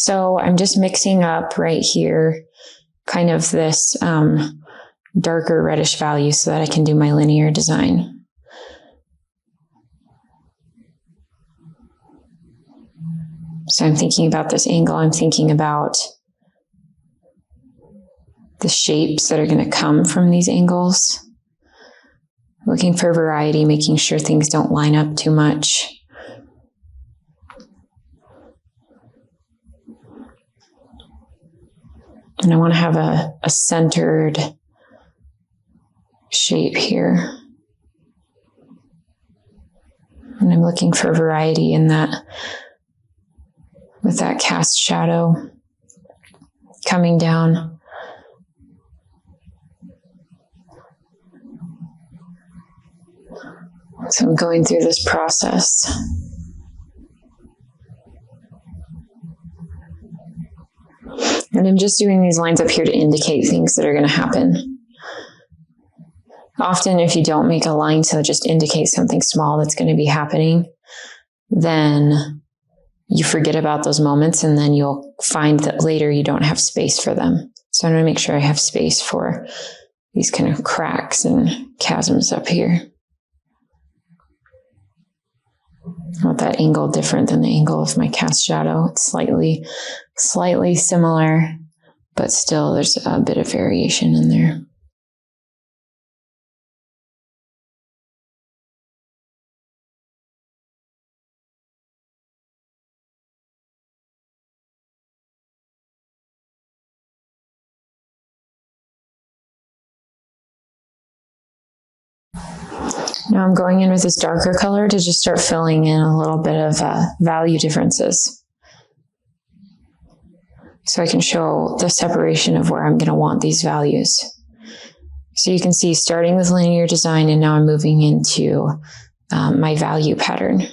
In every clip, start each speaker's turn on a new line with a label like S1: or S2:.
S1: So I'm just mixing up right here kind of this darker reddish value so that I can do my linear design. So I'm thinking about this angle. I'm thinking about the shapes that are going to come from these angles. Looking for variety, making sure things don't line up too much. And I want to have a centered shape here. And I'm looking for variety in that, with that cast shadow coming down. So I'm going through this process. And I'm just doing these lines up here to indicate things that are going to happen. Often if you don't make a line to just indicate something small that's going to be happening, then you forget about those moments and then you'll find that later you don't have space for them. So I'm going to make sure I have space for these kind of cracks and chasms up here. I want that angle different than the angle of my cast shadow. It's slightly similar, but still there's a bit of variation in there. Now I'm going in with this darker color to just start filling in a little bit of value differences. So I can show the separation of where I'm going to want these values. So you can see starting with linear design and now I'm moving into my value pattern.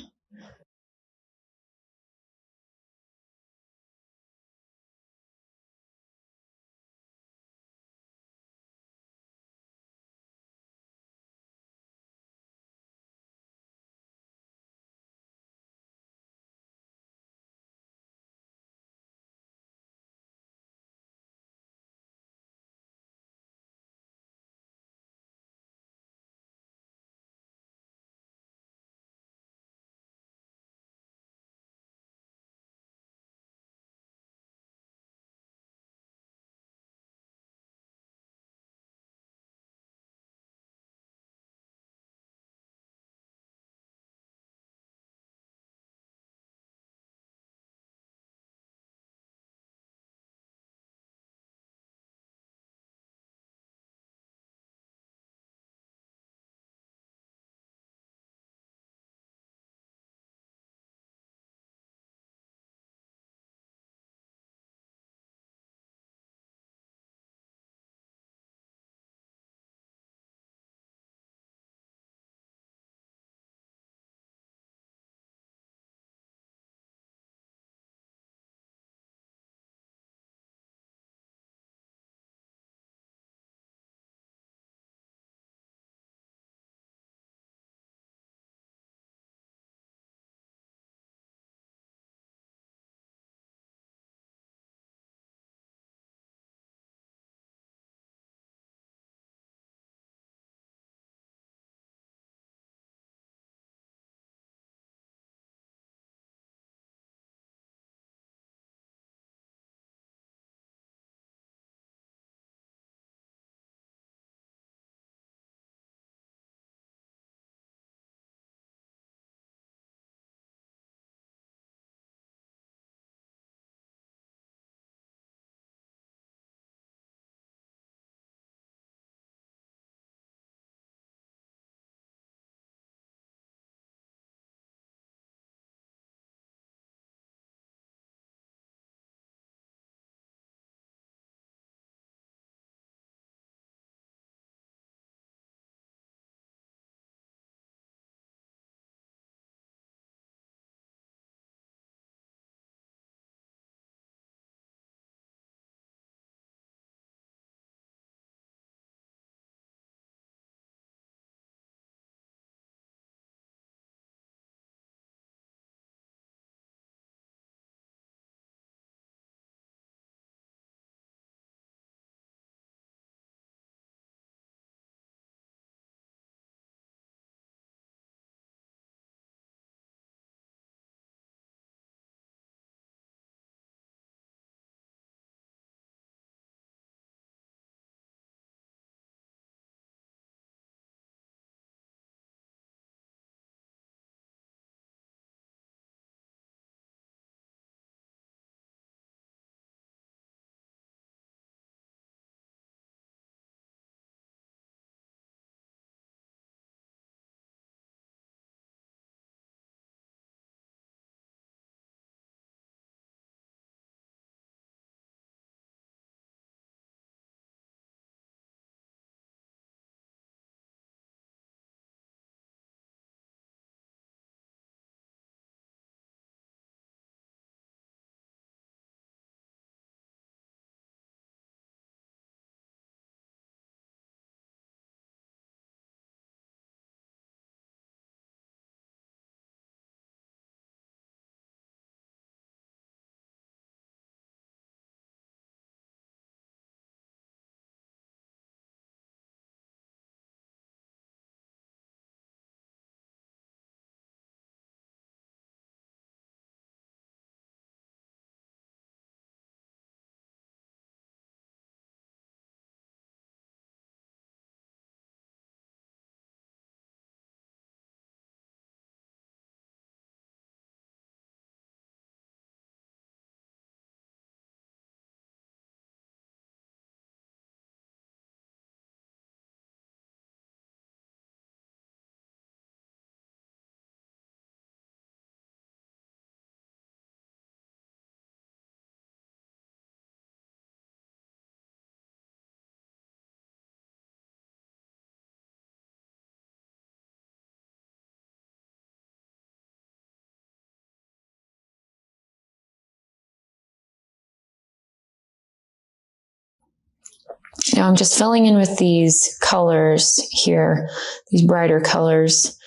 S1: Now I'm just filling in with these colors here, these brighter colors.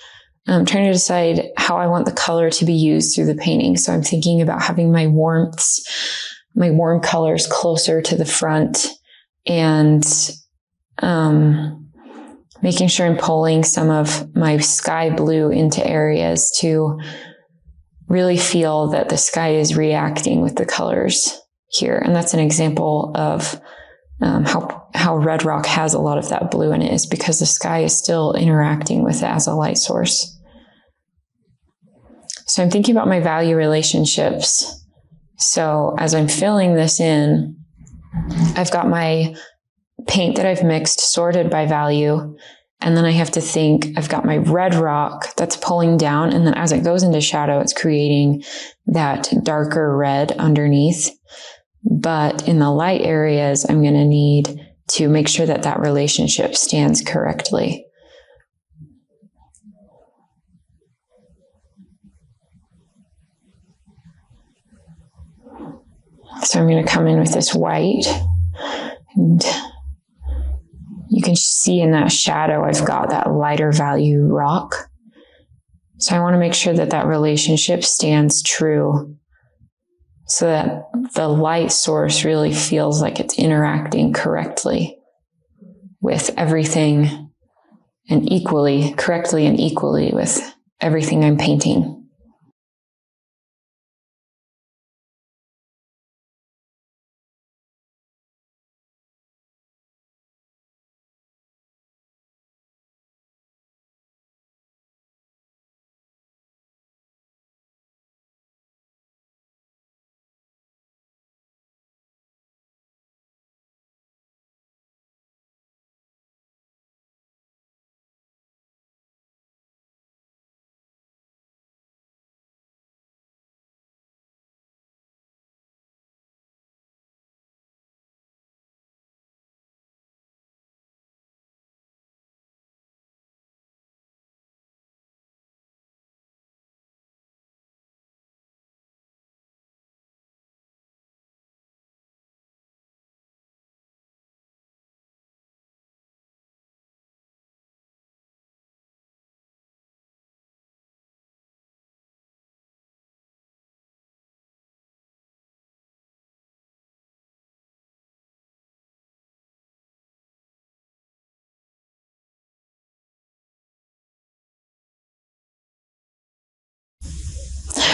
S1: I'm trying to decide how I want the color to be used through the painting. So I'm thinking about having my warmths, my warm colors closer to the front, and making sure I'm pulling some of my sky blue into areas to really feel that the sky is reacting with the colors here. And that's an example of how red rock has a lot of that blue in it, is because the sky is still interacting with it as a light source. So I'm thinking about my value relationships. So as I'm filling this in, I've got my paint that I've mixed sorted by value. And then I have to think, I've got my red rock that's pulling down. And then as it goes into shadow, it's creating that darker red underneath. But in the light areas, I'm going to need to make sure that that relationship stands correctly. So I'm going to come in with this white, and you can see in that shadow, I've got that lighter value rock. So I want to make sure that that relationship stands true, so that the light source really feels like it's interacting correctly with everything, and correctly and equally with everything I'm painting.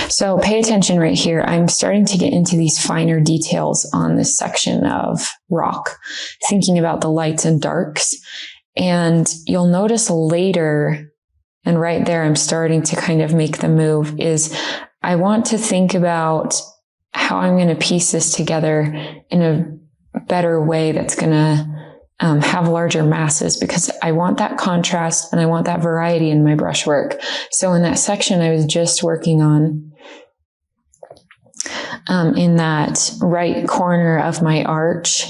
S1: So pay attention right here. I'm starting to get into these finer details on this section of rock, thinking about the lights and darks. And you'll notice later, and right there, I'm starting to kind of make the move, is I want to think about how I'm going to piece this together in a better way that's going to have larger masses, because I want that contrast and I want that variety in my brushwork. So in that section I was just working on, in that right corner of my arch,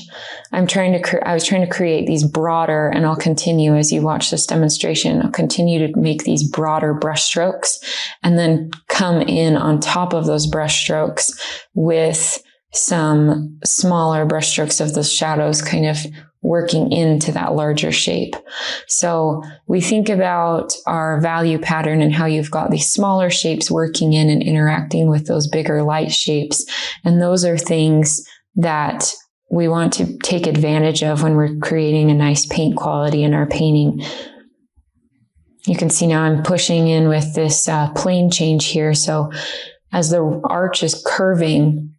S1: I was trying to create these broader, and I'll continue as you watch this demonstration, I'll continue to make these broader brush strokes and then come in on top of those brush strokes with some smaller brush strokes of the shadows kind of working into that larger shape. So we think about our value pattern and how you've got these smaller shapes working in and interacting with those bigger light shapes. And those are things that we want to take advantage of when we're creating a nice paint quality in our painting. You can see now I'm pushing in with this plane change here. So as the arch is curving,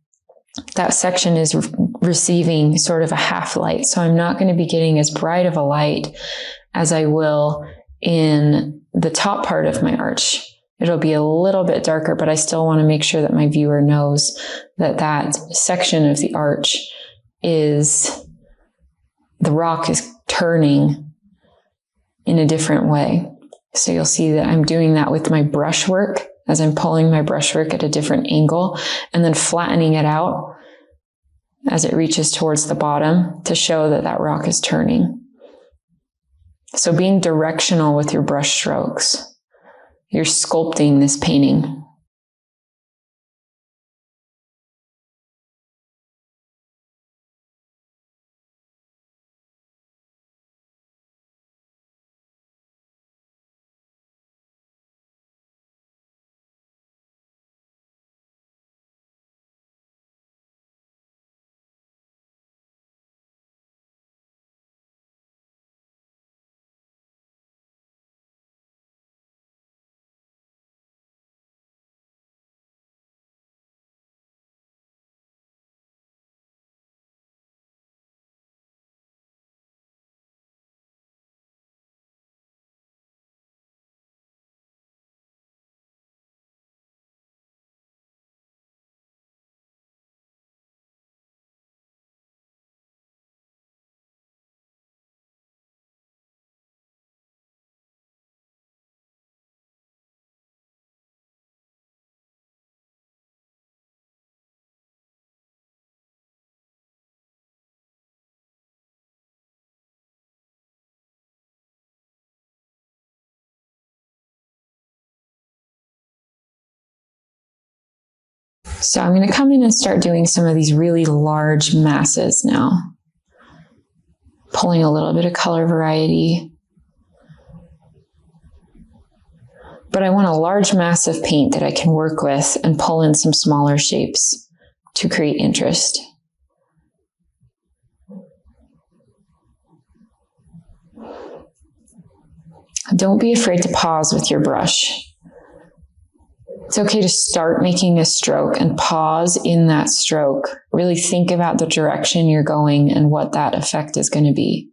S1: that section is receiving sort of a half light. So I'm not going to be getting as bright of a light as I will in the top part of my arch. It'll be a little bit darker, but I still want to make sure that my viewer knows that that section of the arch is, the rock is turning in a different way. So you'll see that I'm doing that with my brushwork, as I'm pulling my brushwork at a different angle and then flattening it out as it reaches towards the bottom to show that that rock is turning. So being directional with your brush strokes, you're sculpting this painting. So I'm going to come in and start doing some of these really large masses now. Pulling a little bit of color variety. But I want a large mass of paint that I can work with and pull in some smaller shapes to create interest. Don't be afraid to pause with your brush. It's okay to start making a stroke and pause in that stroke. Really think about the direction you're going and what that effect is going to be.